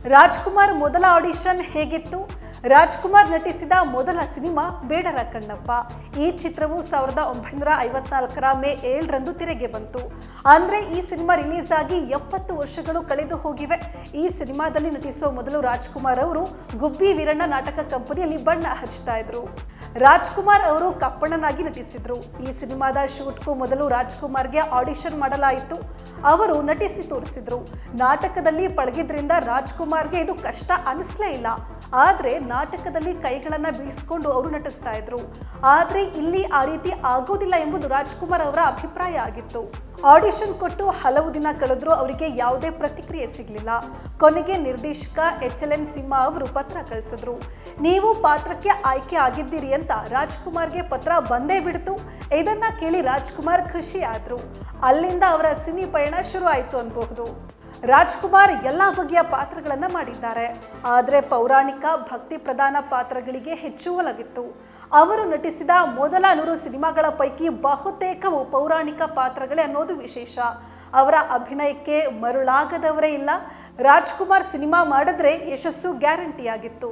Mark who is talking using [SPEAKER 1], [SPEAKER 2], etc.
[SPEAKER 1] ರಾಜ್ಕುಮಾರ್ ಮೊದಲ ಆಡಿಷನ್ ಹೇಗಿತ್ತು? ರಾಜ್ಕುಮಾರ್ ನಟಿಸಿದ ಮೊದಲ ಸಿನಿಮಾ ಬೇಡರ ಕಣ್ಣಪ್ಪ. ಈ ಚಿತ್ರವು 1954ರ ಮೇ 7ರಂದು ತೆರೆಗೆ ಬಂತು. ಅಂದ್ರೆ ಈ ಸಿನಿಮಾ ರಿಲೀಸ್ ಆಗಿ 70 ವರ್ಷಗಳು ಕಳೆದು ಹೋಗಿವೆ. ಈ ಸಿನಿಮಾದಲ್ಲಿ ನಟಿಸುವ ಮೊದಲು ರಾಜ್ಕುಮಾರ್ ಅವರು ಗುಬ್ಬಿ ವೀರಣ್ಣ ನಾಟಕ ಕಂಪನಿಯಲ್ಲಿ ಬಣ್ಣ ಹಚ್ತಾ ಇದ್ರು. ರಾಜ್ಕುಮಾರ್ ಅವರು ಕಪ್ಪಣ್ಣನಾಗಿ ನಟಿಸಿದ್ರು. ಈ ಸಿನಿಮಾದ ಶೂಟ್ಗೂ ಮೊದಲು ರಾಜ್ಕುಮಾರ್ಗೆ ಆಡಿಷನ್ ಮಾಡಲಾಯಿತು. ಅವರು ನಟಿಸಿ ತೋರಿಸಿದ್ರು. ನಾಟಕದಲ್ಲಿ ಪಳಗಿದ್ರಿಂದ ರಾಜ್ಕುಮಾರ್ಗೆ ಇದು ಕಷ್ಟ ಅನಿಸ್ಲೇ ಇಲ್ಲ. ಆದ್ರೆ ನಾಟಕದಲ್ಲಿ ಕೈಗಳನ್ನ ಬೀಳಿಸಿಕೊಂಡು ಅವರು ನಟಿಸ್ತಾ ಇದ್ರು. ಆದ್ರೆ ಇಲ್ಲಿ ಆ ರೀತಿ ಆಗೋದಿಲ್ಲ ಎಂಬುದು ರಾಜ್ಕುಮಾರ್ ಅವರ ಅಭಿಪ್ರಾಯ ಆಗಿತ್ತು. ಆಡಿಷನ್ ಕೊಟ್ಟು ಹಲವು ದಿನ ಕಳೆದ್ರೂ ಅವರಿಗೆ ಯಾವುದೇ ಪ್ರತಿಕ್ರಿಯೆ ಸಿಗಲಿಲ್ಲ. ಕೊನೆಗೆ ನಿರ್ದೇಶಕ HLN ಸಿಂಹ ಅವರು ಪತ್ರ ಕಳಿಸಿದ್ರು. ನೀವು ಪಾತ್ರಕ್ಕೆ ಆಯ್ಕೆ ಆಗಿದ್ದೀರಿ ಅಂತ ರಾಜ್ಕುಮಾರ್ಗೆ ಪತ್ರ ಬಂದೇ ಬಿಡ್ತು. ಇದನ್ನ ಕೇಳಿ ರಾಜ್ಕುಮಾರ್ ಖುಷಿ ಆದ್ರು. ಅಲ್ಲಿಂದ ಅವರ ಸಿನಿ ಪಯಣ ಶುರು ಆಯ್ತು ಅನ್ಬಹುದು. ರಾಜ್ಕುಮಾರ್ ಎಲ್ಲ ಬಗೆಯ ಪಾತ್ರಗಳನ್ನ ಮಾಡಿದ್ದಾರೆ. ಆದರೆ ಪೌರಾಣಿಕ ಭಕ್ತಿ ಪ್ರಧಾನ ಪಾತ್ರಗಳಿಗೆ ಹೆಚ್ಚು ಒಲವಿತ್ತು. ಅವರು ನಟಿಸಿದ ಮೊದಲ 100 ಸಿನಿಮಾಗಳ ಪೈಕಿ ಬಹುತೇಕವು ಪೌರಾಣಿಕ ಪಾತ್ರಗಳೇ ಅನ್ನೋದು ವಿಶೇಷ. ಅವರ ಅಭಿನಯಕ್ಕೆ ಮರುಳಾಗದವರೇ ಇಲ್ಲ. ರಾಜ್ಕುಮಾರ್ ಸಿನಿಮಾ ಮಾಡಿದ್ರೆ ಯಶಸ್ಸು ಗ್ಯಾರಂಟಿ ಆಗಿತ್ತು.